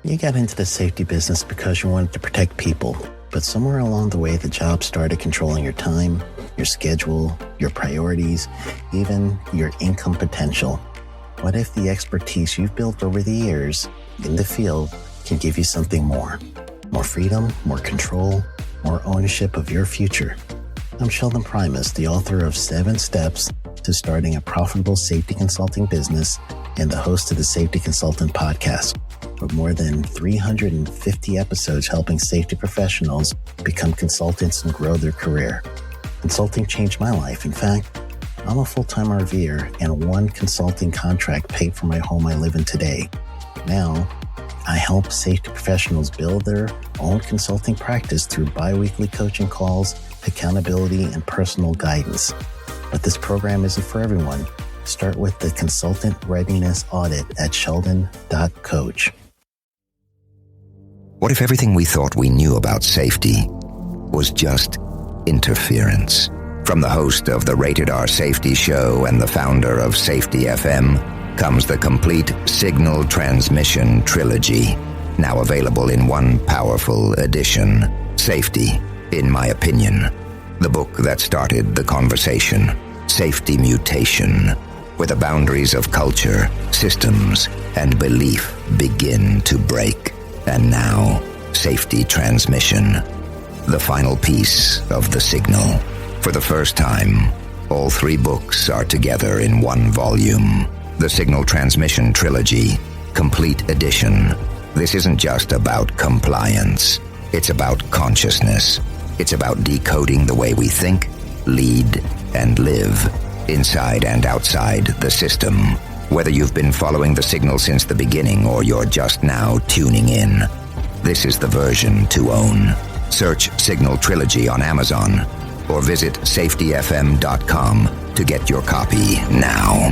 You got into the safety business because you wanted to protect people, but somewhere along the way, the job started controlling your time, your schedule, your priorities, even your income potential. What if the expertise you've built over the years in the field can give you something more? More freedom, more control, more ownership of your future. I'm Sheldon Primus, the author of 7 Steps to Starting a Profitable Safety Consulting Business and the host of the Safety Consultant Podcast, with more than 350 episodes helping safety professionals become consultants and grow their career. Consulting changed my life. In fact, I'm a full-time RVer, and one consulting contract paid for my home I live in today. Now, I help safety professionals build their own consulting practice through bi-weekly coaching calls, accountability, and personal guidance. But this program isn't for everyone. Start with the Consultant Readiness Audit at sheldon.coach. What if everything we thought we knew about safety was just interference? From the host of the Rated R Safety Show and the founder of Safety FM comes the complete Signal Transmission Trilogy, now available in one powerful edition. Safety, in my opinion, the book that started the conversation. Safety Mutation, where the boundaries of culture, systems, and belief begin to break. And now, Safety Transmission, the final piece of the signal. For the first time, all 3 books are together in one volume. The Signal Transmission Trilogy, Complete Edition. This isn't just about compliance. It's about consciousness. It's about decoding the way we think, lead, and live, inside and outside the system. Whether you've been following the signal since the beginning or you're just now tuning in, this is the version to own. Search Signal Trilogy on Amazon or visit safetyfm.com to get your copy now.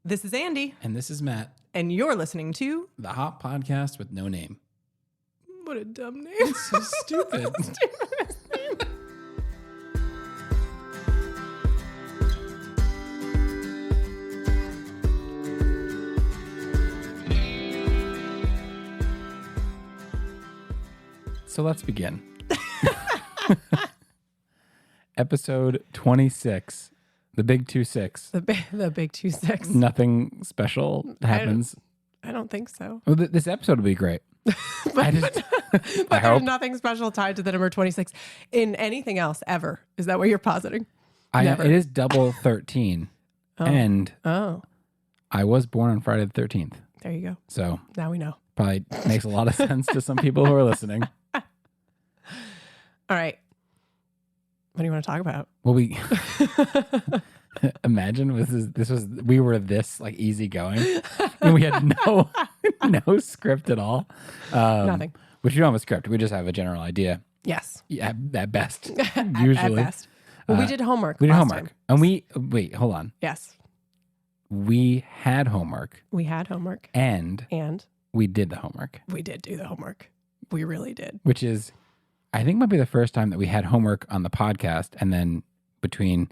This is Andy. And this is Matt. And you're listening to The Hot Podcast with no name. What a dumb name. It's so stupid. So let's begin. Episode 26. The big 26. The big 26. Nothing special happens. I don't think so. Well, this episode will be great. But I there's hope. nothing special tied to the number 26 in anything else ever. Is that what you're positing? It is double 13. And I was born on Friday the 13th. There you go. So Now we know. probably makes a lot of sense to some people who are listening. All right. What do you want to talk about? Well, we imagine we were this like easygoing, and we had no script at all. Nothing. Which we don't have a script. We just have a general idea. Yes. Yeah, at best. At Usually, best. Well, we did homework. we did last homework, time. and wait, hold on. Yes. We had homework, We had homework. and And we did the homework, we did do the homework. We really did. which is, I think, might be the first time that we had homework on the podcast, and then between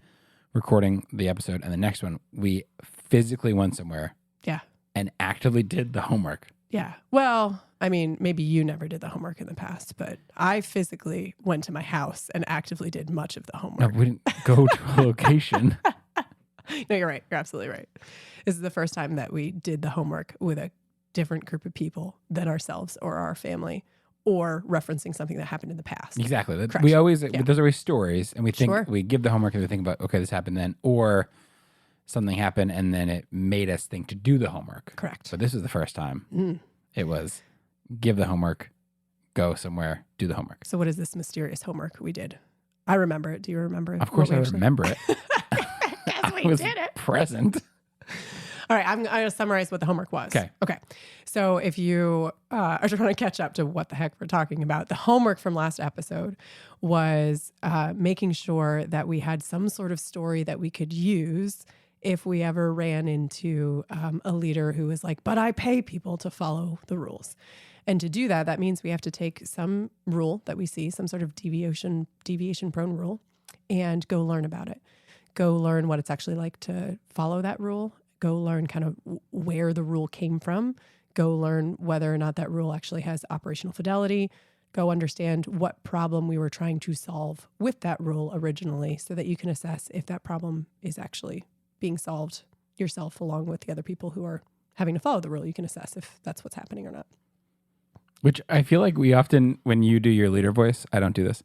recording the episode and the next one, we physically went somewhere Yeah. and actively did the homework. Yeah. Well, I mean, maybe you never did the homework in the past, but I physically went to my house and actively did much of the No, homework. we didn't go to a location. No, you're right. You're absolutely right. This is the first time that we did the homework with a different group of people than ourselves or our family, or referencing something that happened in the past. Exactly. Correct. We always, Yeah. there's always stories, and we think, Sure. we give the homework and we think about, okay, this happened then, or something happened and then it made us think to do the homework. Correct. But this is the first time. Mm. It was give the homework, go somewhere, do the homework. So what is this mysterious homework we did? I remember it. Do you remember it? Of course, What I we actually- remember it. Yes, I we was did it. present. All right, I'm going to summarize what the homework was. Okay. So if you are trying to catch up to what the heck we're talking about, the homework from last episode was making sure that we had some sort of story that we could use if we ever ran into a leader who was like, but I pay people to follow the rules. And to do that, that means we have to take some rule that we see, some sort of deviation prone rule, and go learn about it. Go learn what it's actually like to follow that rule. Go learn kind of where the rule came from. Go learn whether or not that rule actually has operational fidelity. Go understand what problem we were trying to solve with that rule originally, so that you can assess if that problem is actually being solved yourself along with the other people who are having to follow the rule. You can assess if that's what's happening or not. Which I feel like we often, when you do your leader voice, I don't do this.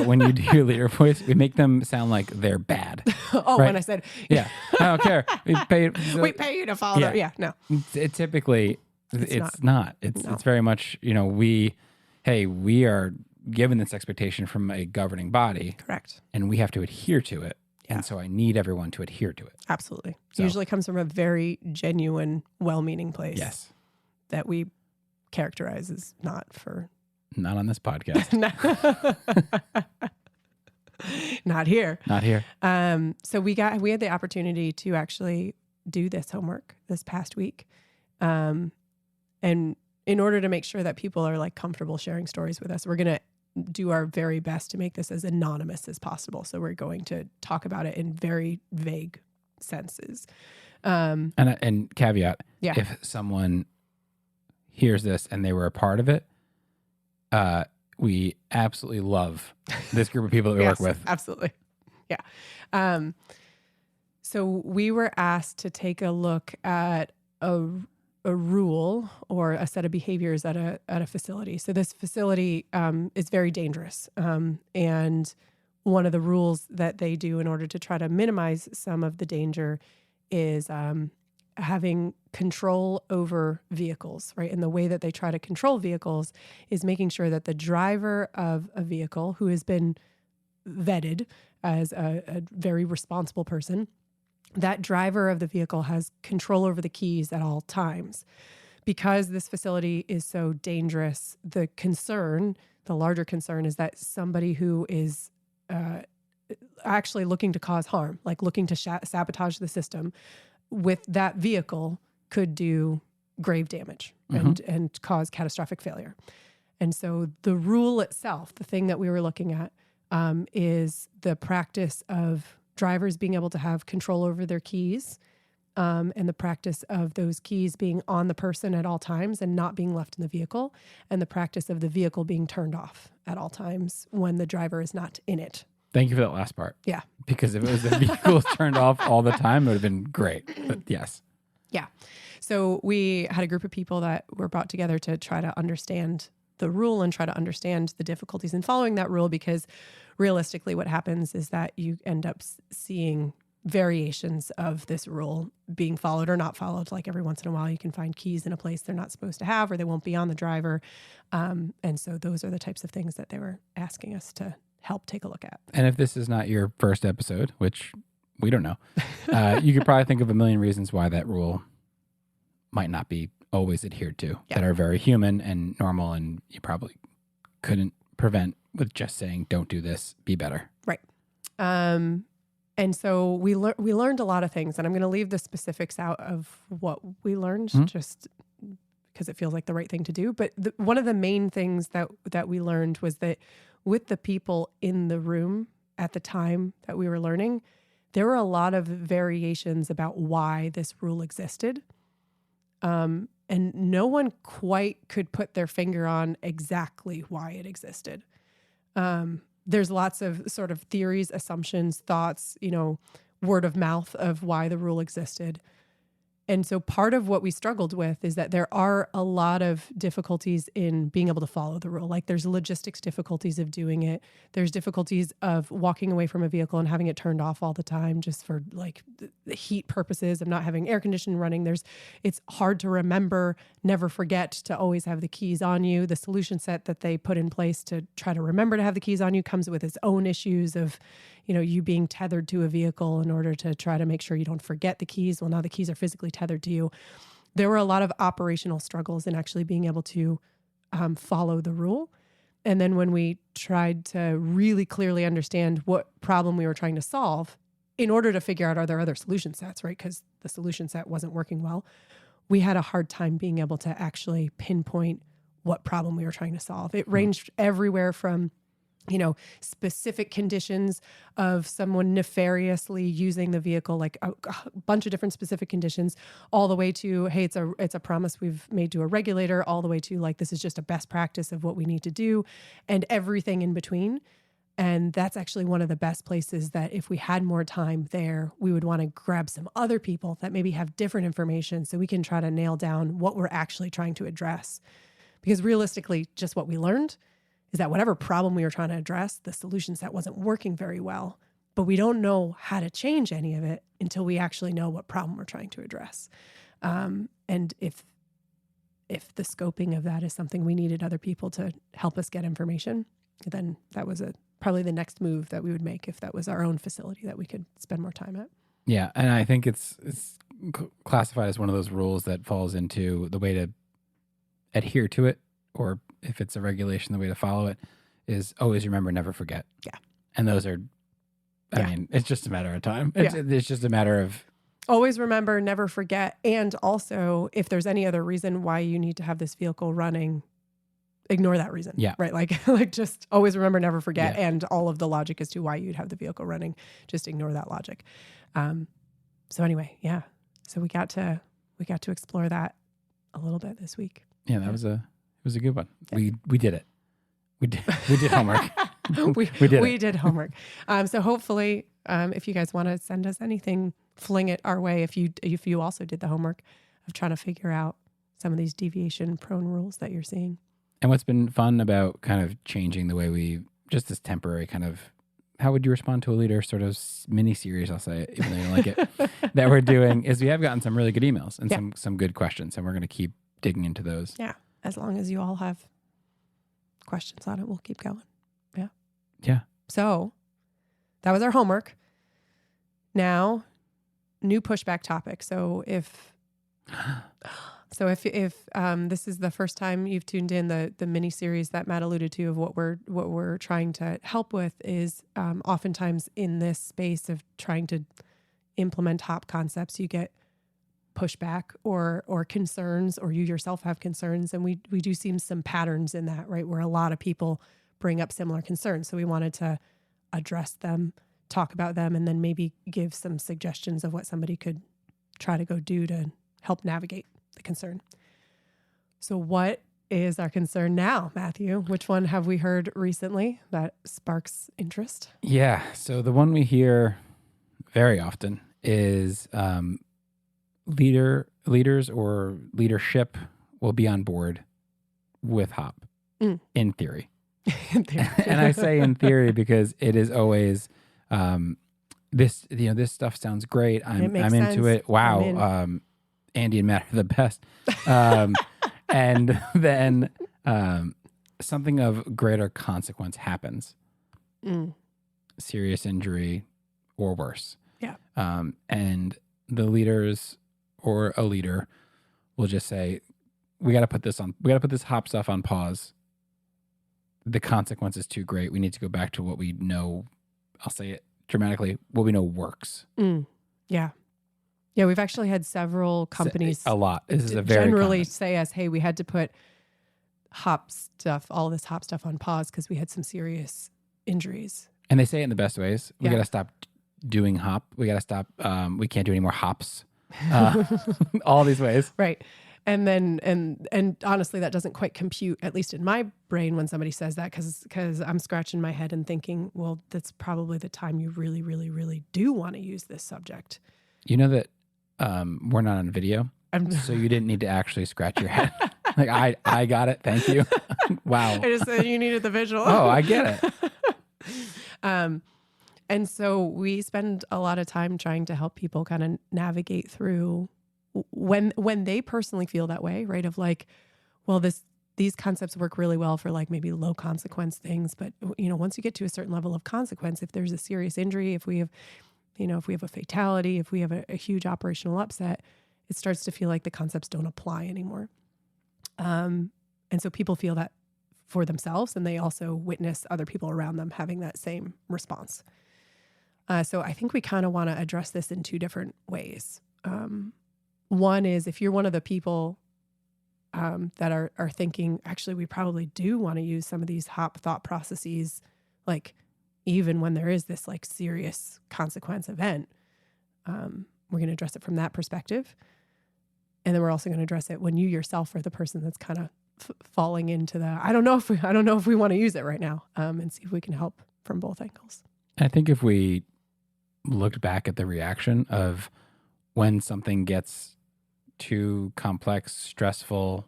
When you do your leader voice, we make them sound like they're bad. Oh, right? when I said, yeah, I don't care. We pay you to follow. Yeah, no. Typically, it's not. It's very much, we are given this expectation from a governing body. Correct. And we have to adhere to it. Yeah. And so I need everyone to adhere to it. Absolutely. So, usually comes from a very genuine, well-meaning place. Yes. That we characterize as not on this podcast. Not here. Not here. So we had the opportunity to actually do this homework this past week. And in order to make sure that people are like comfortable sharing stories with us, we're going to do our very best to make this as anonymous as possible. So we're going to talk about it in very vague senses. And caveat, if someone hears this and they were a part of it, we absolutely love this group of people that we work with. Absolutely. Yeah. So we were asked to take a look at a rule or a set of behaviors at a facility. So this facility is very dangerous. And one of the rules that they do in order to try to minimize some of the danger is having control over vehicles, right? And the way that they try to control vehicles is making sure that the driver of a vehicle, who has been vetted as a very responsible person, that driver of the vehicle has control over the keys at all times. Because this facility is so dangerous, the larger concern is that somebody who is actually looking to cause harm, like looking to sabotage the system with that vehicle, could do grave damage and cause catastrophic failure. And so the rule itself, the thing that we were looking at, is the practice of drivers being able to have control over their keys, and the practice of those keys being on the person at all times and not being left in the vehicle, and the practice of the vehicle being turned off at all times when the driver is not in it. Thank you for that last part. Yeah. Because if it was the vehicle turned off all the time, it would have been great. But yes. Yeah. So we had a group of people that were brought together to try to understand the rule and try to understand the difficulties in following that rule, because realistically what happens is that you end up seeing variations of this rule being followed or not followed. Like every once in a while you can find keys in a place they're not supposed to have, or they won't be on the driver. And so those are the types of things that they were asking us to help take a look at. And if this is not your first episode, which we don't know, you could probably think of a million reasons why that rule might not be always adhered to, that are very human and normal, and you probably couldn't prevent with just saying, don't do this, be better. Right. And so we learned a lot of things, and I'm going to leave the specifics out of what we learned just because it feels like the right thing to do. But one of the main things that we learned was that with the people in the room at the time that we were learning, there were a lot of variations about why this rule existed. And no one quite could put their finger on exactly why it existed. There's lots of sort of theories, assumptions, thoughts, word of mouth of why the rule existed. And so part of what we struggled with is that there are a lot of difficulties in being able to follow the rule. Like there's logistics difficulties of doing it. There's difficulties of walking away from a vehicle and having it turned off all the time just for like the heat purposes of not having air conditioning running. It's hard to remember, never forget to always have the keys on you. The solution set that they put in place to try to remember to have the keys on you comes with its own issues of, you being tethered to a vehicle in order to try to make sure you don't forget the keys. Well, now the keys are physically tethered to you. There were a lot of operational struggles in actually being able to follow the rule. And then when we tried to really clearly understand what problem we were trying to solve, in order to figure out, are there other solution sets, right? Because the solution set wasn't working well. We had a hard time being able to actually pinpoint what problem we were trying to solve. It ranged everywhere from, specific conditions of someone nefariously using the vehicle, like a bunch of different specific conditions, all the way to, hey, it's a promise we've made to a regulator, all the way to like, this is just a best practice of what we need to do, and everything in between. And that's actually one of the best places that if we had more time there, we would want to grab some other people that maybe have different information so we can try to nail down what we're actually trying to address. Because realistically, just what we learned is that whatever problem we were trying to address, the solution set wasn't working very well, but we don't know how to change any of it until we actually know what problem we're trying to address. And if the scoping of that is something we needed other people to help us get information, then that was probably the next move that we would make if that was our own facility that we could spend more time at. Yeah, and I think it's classified as one of those rules that falls into the way to adhere to it, or if it's a regulation, the way to follow it is always remember, never forget. Yeah. And those are, I mean, it's just a matter of time. It's just a matter of always remember, never forget. And also, if there's any other reason why you need to have this vehicle running, ignore that reason. Yeah. Right. Like just always remember, never forget. Yeah. And all of the logic as to why you'd have the vehicle running, just ignore that logic. So anyway, yeah. So we got to explore that a little bit this week. Yeah, it was a good one. Yeah. We did it. We did homework. we did homework. So hopefully, if you guys want to send us anything, fling it our way. If you also did the homework of trying to figure out some of these deviation-prone rules that you're seeing. And what's been fun about kind of changing the way just this temporary kind of, how would you respond to a leader sort of mini series, I'll say it, even though you don't like it, that we're doing, is we have gotten some really good emails and some good questions, and we're going to keep digging into those. Yeah. As long as you all have questions on it, we'll keep going. Yeah. Yeah. So that was our homework. Now, new pushback topic. So if this is the first time you've tuned in, the mini series that Matt alluded to of what we're trying to help with is oftentimes in this space of trying to implement HOP concepts, you get pushback or concerns, or you yourself have concerns. And we do see some patterns in that, right? Where a lot of people bring up similar concerns. So we wanted to address them, talk about them, and then maybe give some suggestions of what somebody could try to go do to help navigate the concern. So what is our concern now, Matthew? Which one have we heard recently that sparks interest? Yeah. So the one we hear very often is leaders or leadership will be on board with HOP in theory. And I say in theory because it is always this stuff sounds great. I'm into it. Wow. Andy and Matt are the best. And then something of greater consequence happens. Serious injury or worse. Yeah. And the leaders or a leader will just say, we got to put this HOP stuff on pause. The consequence is too great. We need to go back to what we know. I'll say it dramatically. What we know works. Yeah. Yeah. We've actually had several companies. A lot. This is a very generally common. say us, hey, we had to put all this HOP stuff on pause because we had some serious injuries. And they say it in the best ways. We Yeah. got to stop doing HOP. We got to stop. We can't do any more hops. All these ways. Right. And then, and honestly, that doesn't quite compute, at least in my brain, when somebody says that, because I'm scratching my head and thinking, well, that's probably the time you really, really, really do want to use this subject. You know that we're not on video, so you didn't need to actually scratch your head. Like, I got it. Thank you. Wow. I just said you needed the visual. Oh, I get it. And so we spend a lot of time trying to help people kind of navigate through when they personally feel that way, right? Of like, well, these concepts work really well for like maybe low consequence things. But, once you get to a certain level of consequence, if there's a serious injury, if we have a fatality, if we have a huge operational upset, it starts to feel like the concepts don't apply anymore. And so people feel that for themselves, and they also witness other people around them having that same response. So I think we kind of want to address this in two different ways. One is if you're one of the people that are thinking, actually, we probably do want to use some of these HOP thought processes, like even when there is this like serious consequence event, we're going to address it from that perspective. And then we're also going to address it when you yourself are the person that's kind of falling into the, I don't know if we want to use it right now, and see if we can help from both angles. I think if we looked back at the reaction of when something gets too complex, stressful,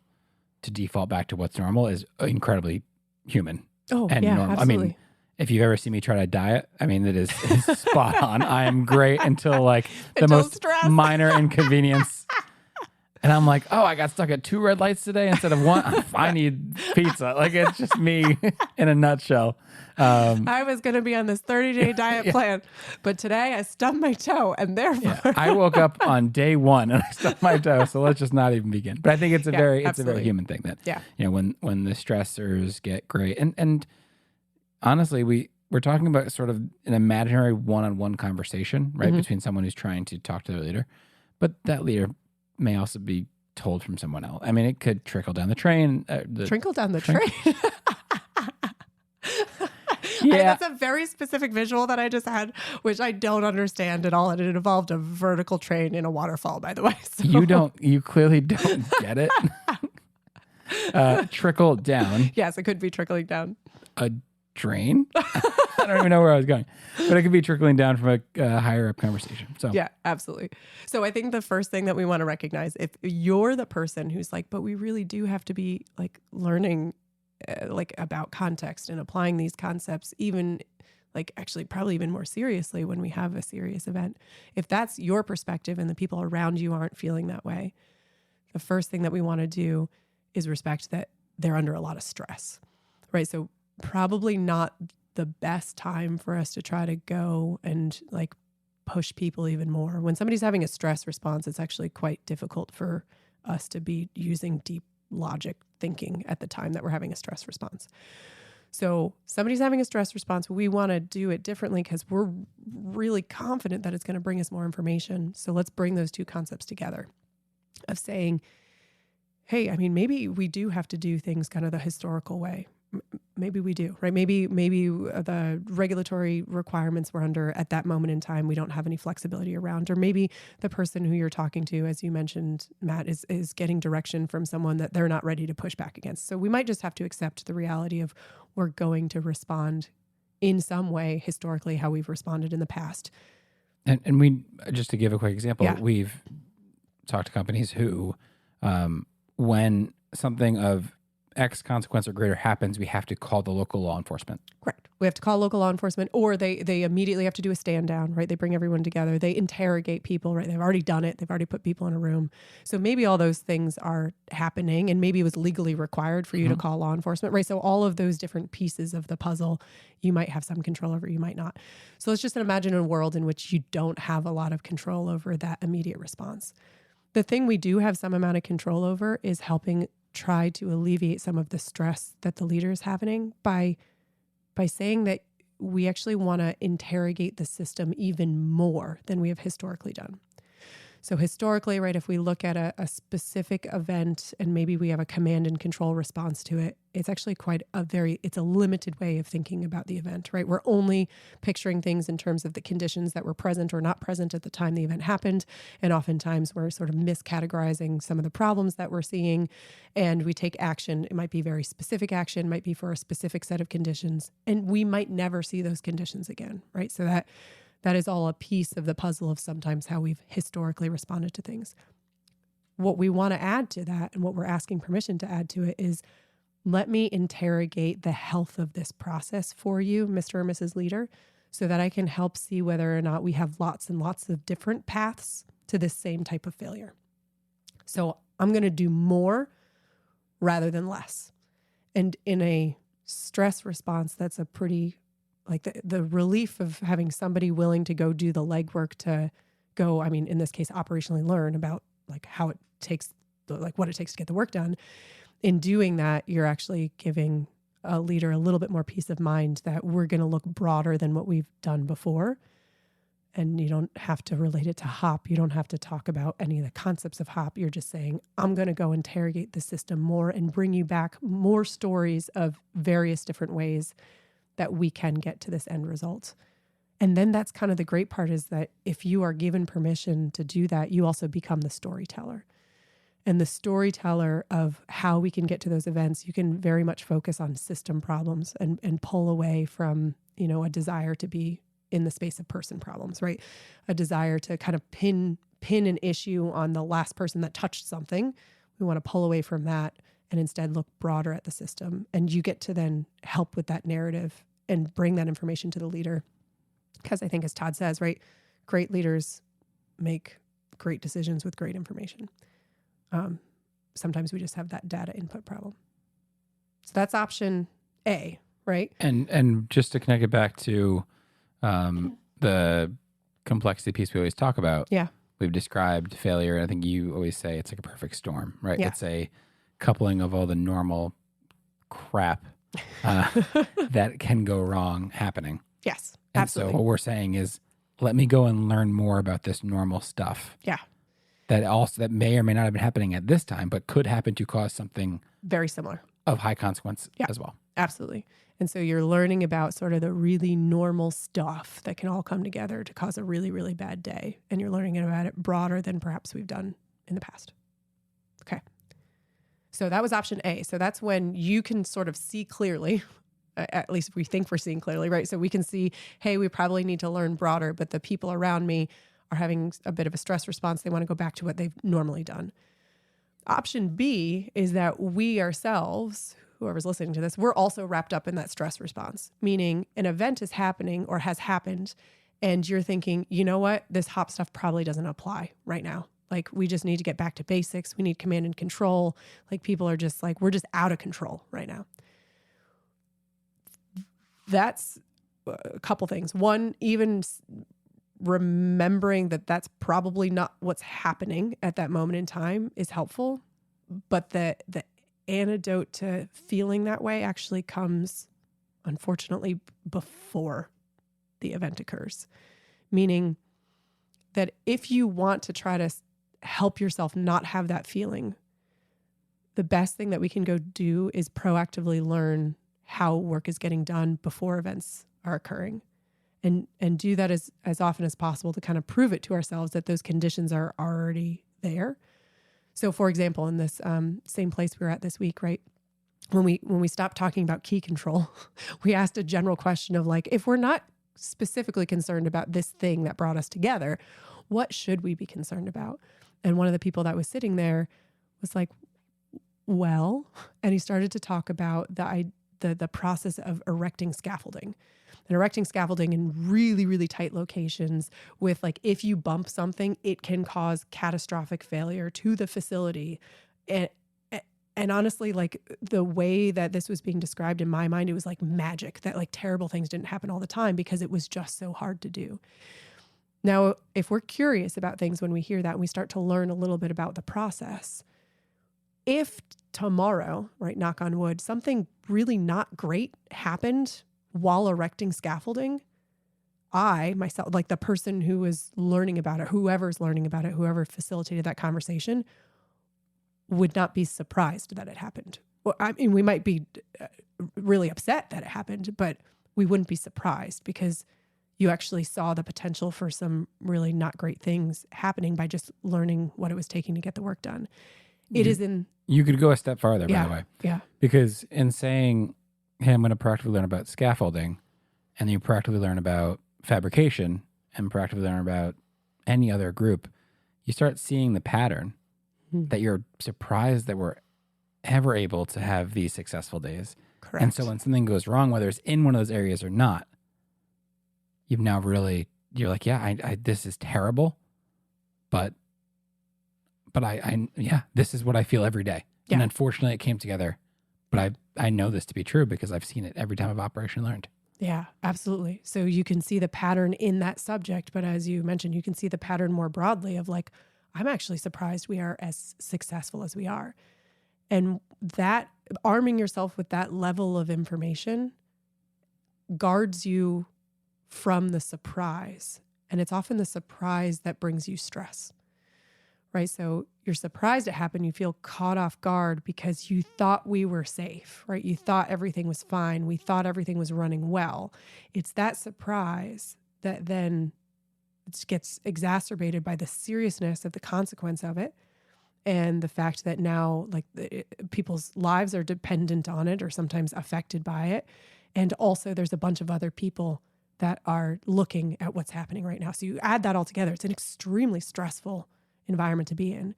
to default back to what's normal is incredibly human. Oh, and yeah, normal. absolutely. I mean, if you've ever seen me try to diet, I mean, it's spot on. I am great until like the most stress. minor inconvenience. And I'm like, oh, I got stuck at 2 red lights today instead of 1. I need pizza. Like, it's just me in a nutshell. I was going to be on this 30-day diet plan, but today I stubbed my toe, and therefore I woke up on day 1 and I stubbed my toe. So let's just not even begin. But I think it's a very human thing that, you know, when the stressors get great. And honestly, we're talking about sort of an imaginary one-on-one conversation, right? Between someone who's trying to talk to their leader, but that leader may also be told from someone else. I mean, it could trickle down the train. Trickle down the train. Yeah. That's a very specific visual that I just had, which I don't understand at all. And it involved a vertical train in a waterfall, by the way. So. You clearly don't get it. Trickle down. Yes, it could be trickling down. A drain? I don't even know where I was going, but it could be trickling down from a higher up conversation. So yeah, absolutely. So I think the first thing that we want to recognize, if you're the person who's like, but we really do have to be like learning like about context and applying these concepts, even like actually probably even more seriously when we have a serious event. If that's your perspective and the people around you aren't feeling that way, the first thing that we want to do is respect that they're under a lot of stress, right? So probably not the best time for us to try to go and like push people even more. When somebody's having a stress response, it's actually quite difficult for us to be using deep logic thinking at the time that we're having a stress response. So somebody's having a stress response, we want to do it differently because we're really confident that it's going to bring us more information. So let's bring those two concepts together of saying, hey, I mean, maybe we do have to do things kind of the historical way. Maybe we do, right? Maybe the regulatory requirements we're under at that moment in time, we don't have any flexibility around, or maybe the person who you're talking to, as you mentioned, Matt, is getting direction from someone that they're not ready to push back against. So we might just have to accept the reality of we're going to respond in some way historically how we've responded in the past. And we, just to give a quick example, we've talked to companies who, when something of X consequence or greater happens, we have to call the local law enforcement. Correct. We have to call local law enforcement, or they immediately have to do a stand down, right? They bring everyone together. They interrogate people, right? They've already done it. They've already put people in a room. So maybe all those things are happening, and maybe it was legally required for you to call law enforcement, right? So all of those different pieces of the puzzle, you might have some control over, you might not. So let's just imagine a world in which you don't have a lot of control over that immediate response. The thing we do have some amount of control over is helping try to alleviate some of the stress that the leader is having by saying that we actually want to interrogate the system even more than we have historically done. So historically, right, if we look at a specific event and maybe we have a command and control response to it, it's actually it's a limited way of thinking about the event, right? We're only picturing things in terms of the conditions that were present or not present at the time the event happened. And oftentimes we're sort of miscategorizing some of the problems that we're seeing, and we take action. It might be very specific action, might be for a specific set of conditions, and we might never see those conditions again, right? So that is all a piece of the puzzle of sometimes how we've historically responded to things. What we want to add to that, and what we're asking permission to add to it, is let me interrogate the health of this process for you, Mr. or Mrs. Leader, so that I can help see whether or not we have lots and lots of different paths to this same type of failure. So I'm going to do more rather than less. And in a stress response, that's a pretty like the relief of having somebody willing to go do the legwork to go, I mean, in this case, operationally learn about like how it takes, like what it takes to get the work done. In doing that, you're actually giving a leader a little bit more peace of mind that we're going to look broader than what we've done before. And you don't have to relate it to HOP. You don't have to talk about any of the concepts of HOP. You're just saying, I'm going to go interrogate the system more and bring you back more stories of various different ways that we can get to this end result. And then that's kind of the great part, is that if you are given permission to do that, you also become the storyteller. And the storyteller of how we can get to those events, you can very much focus on system problems and pull away from, a desire to be in the space of person problems, right? A desire to kind of pin an issue on the last person that touched something. We want to pull away from that and instead look broader at the system. And you get to then help with that narrative and bring that information to the leader. Because I think, as Todd says, right, great leaders make great decisions with great information. Sometimes we just have that data input problem. So that's option A, right? And just to connect it back to the complexity piece we always talk about. Yeah. We've described failure. I think you always say it's like a perfect storm, right? Yeah. It's a coupling of all the normal crap that can go wrong happening. Yes, And absolutely. so what we're saying is, let me go and learn more about this normal stuff. Yeah. That may or may not have been happening at this time, but could happen to cause something Very similar. of high consequence as well. Absolutely. And so you're learning about sort of the really normal stuff that can all come together to cause a really, really bad day. And you're learning about it broader than perhaps we've done in the past. Okay. So that was option A. So that's when you can sort of see clearly, at least we think we're seeing clearly, right? So we can see, hey, we probably need to learn broader, but the people around me are having a bit of a stress response. They want to go back to what they've normally done. Option B is that we ourselves, whoever's listening to this, we're also wrapped up in that stress response, meaning an event is happening or has happened, and you're thinking, you know what, this HOP stuff probably doesn't apply right now. Like, we just need to get back to basics. We need command and control. Like, people are just like, we're just out of control right now. That's a couple things. One, even remembering that that's probably not what's happening at that moment in time is helpful. But the antidote to feeling that way actually comes, unfortunately, before the event occurs. Meaning that if you want to try to help yourself not have that feeling, the best thing that we can go do is proactively learn how work is getting done before events are occurring. And do that as often as possible to kind of prove it to ourselves that those conditions are already there. So, for example, in this same place we were at this week, right? When we stopped talking about key control, we asked a general question of like, if we're not specifically concerned about this thing that brought us together, what should we be concerned about? And one of the people that was sitting there was like, well, and he started to talk about the process of erecting scaffolding. And erecting scaffolding in really, really tight locations with, like, if you bump something, it can cause catastrophic failure to the facility. And honestly, like, the way that this was being described in my mind, it was like magic, that like terrible things didn't happen all the time because it was just so hard to do. Now, if we're curious about things when we hear that and we start to learn a little bit about the process, if tomorrow, right, knock on wood, something really not great happened while erecting scaffolding, I, myself, like the person who was learning about it, whoever's learning about it, whoever facilitated that conversation, would not be surprised that it happened. Well, I mean, we might be really upset that it happened, but we wouldn't be surprised because you actually saw the potential for some really not great things happening by just learning what it was taking to get the work done. You could go a step farther, by the way. Yeah. Because in saying, hey, I'm going to practically learn about scaffolding, and then you practically learn about fabrication and practically learn about any other group, you start seeing the pattern that you're surprised that we're ever able to have these successful days. Correct. And so when something goes wrong, whether it's in one of those areas or not, you've now really, you're like, yeah, I this is terrible, but this is what I feel every day. Yeah. And unfortunately it came together, but I know this to be true because I've seen it every time I've operation learned. Yeah, absolutely. So you can see the pattern in that subject, but as you mentioned, you can see the pattern more broadly of like, I'm actually surprised we are as successful as we are. And that, arming yourself with that level of information guards you from the surprise And it's often the surprise that brings you stress, right? So you're surprised it happened. You feel caught off guard because you thought we were safe, right? You thought everything was fine. We thought everything was running well. It's that surprise that then gets exacerbated by the seriousness of the consequence of it. And the fact that now like people's lives are dependent on it or sometimes affected by it. And also there's a bunch of other people that are looking at what's happening right now. So you add that all together, it's an extremely stressful environment to be in.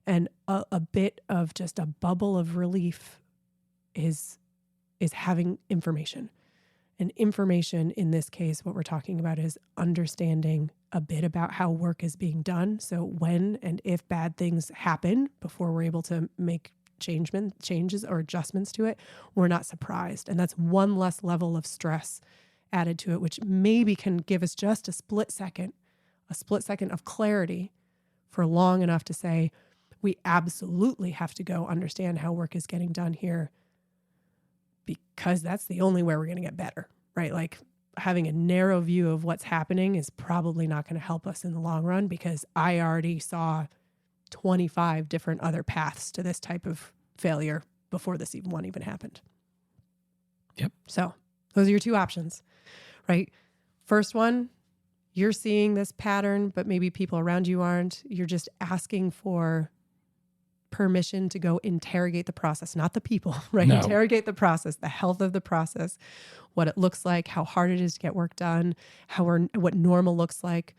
And a bit of just a bubble of relief is having information. And information in this case, what we're talking about is understanding a bit about how work is being done. So when and if bad things happen before we're able to make changes or adjustments to it, we're not surprised. And that's one less level of stress added to it, which maybe can give us just a split second of clarity for long enough to say, we absolutely have to go understand how work is getting done here, because that's the only way we're going to get better, right? Like having a narrow view of what's happening is probably not going to help us in the long run, because I already saw 25 different other paths to this type of failure before this one even happened. Yep. So those are your two options, right? First one, you're seeing this pattern, but maybe people around you aren't. You're just asking for permission to go interrogate the process, not the people, right? No. Interrogate the process, the health of the process, what it looks like, how hard it is to get work done, what normal looks like.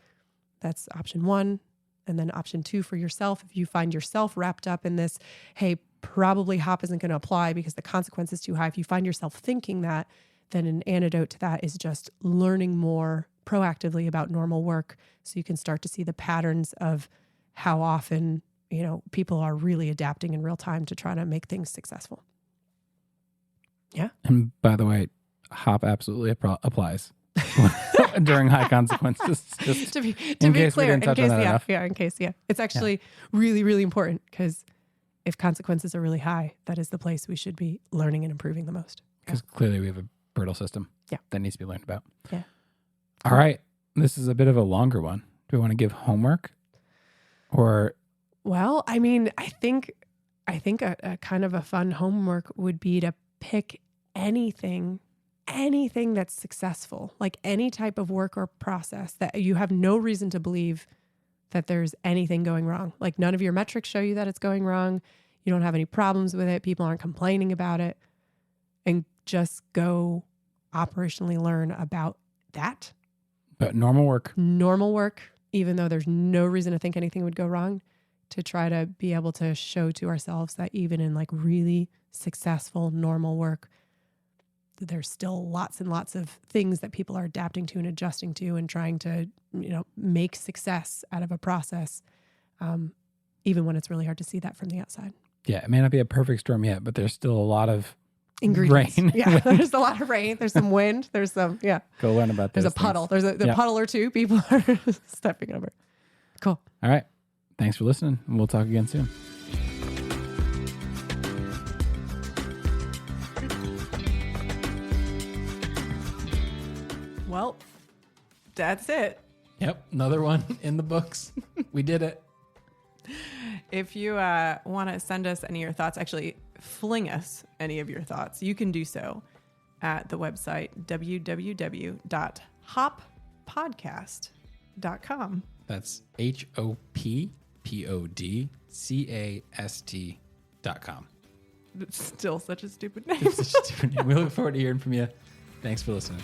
That's option one. And then option two for yourself, if you find yourself wrapped up in this, hey, probably HOP isn't going to apply because the consequence is too high. If you find yourself thinking that, then an antidote to that is just learning more proactively about normal work, so you can start to see the patterns of how often, people are really adapting in real time to try to make things successful. Yeah. And by the way, HOP absolutely applies during high consequences. Just to be in clear, case we didn't touch on that enough. It's actually really, really important, because if consequences are really high, that is the place we should be learning and improving the most. Because clearly we have a brittle system Yeah. that needs to be learned about. Yeah. All right. This is a bit of a longer one. Do we want to give homework or? Well, I mean, I think a kind of a fun homework would be to pick anything that's successful, like any type of work or process that you have no reason to believe that there's anything going wrong. Like none of your metrics show you that it's going wrong. You don't have any problems with it. People aren't complaining about it. And just go operationally learn about that. But normal work, even though there's no reason to think anything would go wrong, to try to be able to show to ourselves that even in like really successful normal work, there's still lots and lots of things that people are adapting to and adjusting to and trying to, make success out of a process, even when it's really hard to see that from the outside. Yeah, it may not be a perfect storm yet, but there's still a lot of ingredients. Rain. Yeah, there's a lot of rain. There's some wind. There's some, Go learn about this. There's a puddle. There's a puddle or two people are stepping over. Cool. All right. Thanks for listening. And we'll talk again soon. Well, that's it. Yep. Another one in the books. We did it. If you want to send us any of your thoughts, actually fling us any of your thoughts, you can do so at the website www.hoppodcast.com. That's HOPPODCAST.com. It's still such a stupid name. It's such a stupid name. We look forward to hearing from you. Thanks for listening.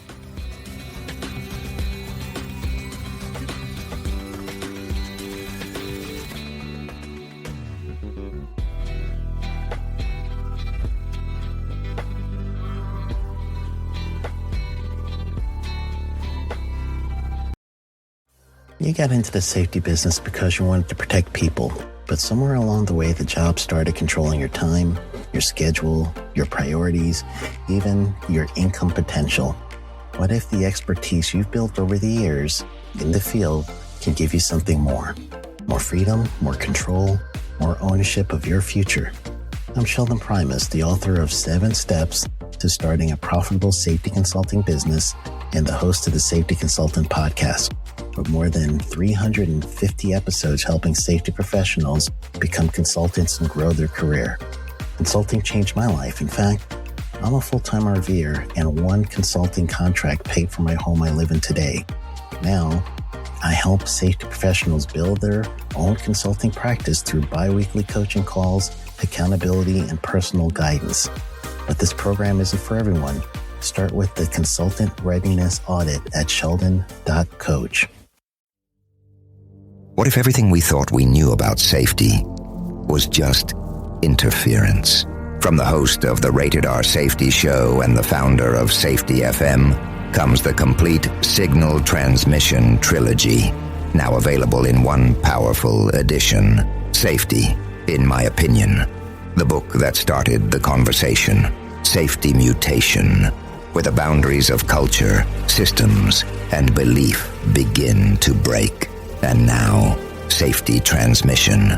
You got into the safety business because you wanted to protect people, but somewhere along the way, the job started controlling your time, your schedule, your priorities, even your income potential. What if the expertise you've built over the years in the field can give you something more? More freedom, more control, more ownership of your future. I'm Sheldon Primus, the author of 7 Steps to Starting a Profitable Safety Consulting Business and the host of the Safety Consultant Podcast. with more than 350 episodes helping safety professionals become consultants and grow their career. Consulting changed my life. In fact, I'm a full-time RVer, and one consulting contract paid for my home I live in today. Now, I help safety professionals build their own consulting practice through bi-weekly coaching calls, accountability, and personal guidance. But this program isn't for everyone. Start with the Consultant Readiness Audit at sheldon.coach. What if everything we thought we knew about safety was just interference? From the host of the Rated R Safety Show and the founder of Safety FM comes the complete Signal Transmission Trilogy, now available in one powerful edition. Safety, in my opinion, the book that started the conversation. Safety Mutation, where the boundaries of culture, systems, and belief begin to break. And now, Safety Transmission,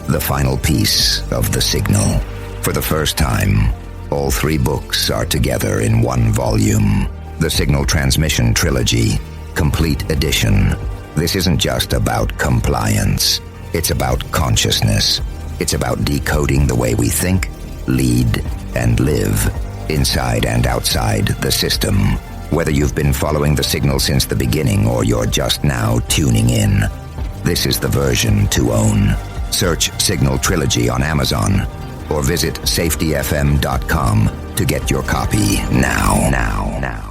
the final piece of the signal. For the first time, all three books are together in one volume. The Signal Transmission Trilogy, Complete Edition. This isn't just about compliance. It's about consciousness. It's about decoding the way we think, lead, and live, inside and outside the system. Whether you've been following the signal since the beginning or you're just now tuning in, this is the version to own. Search Signal Trilogy on Amazon or visit safetyfm.com to get your copy now.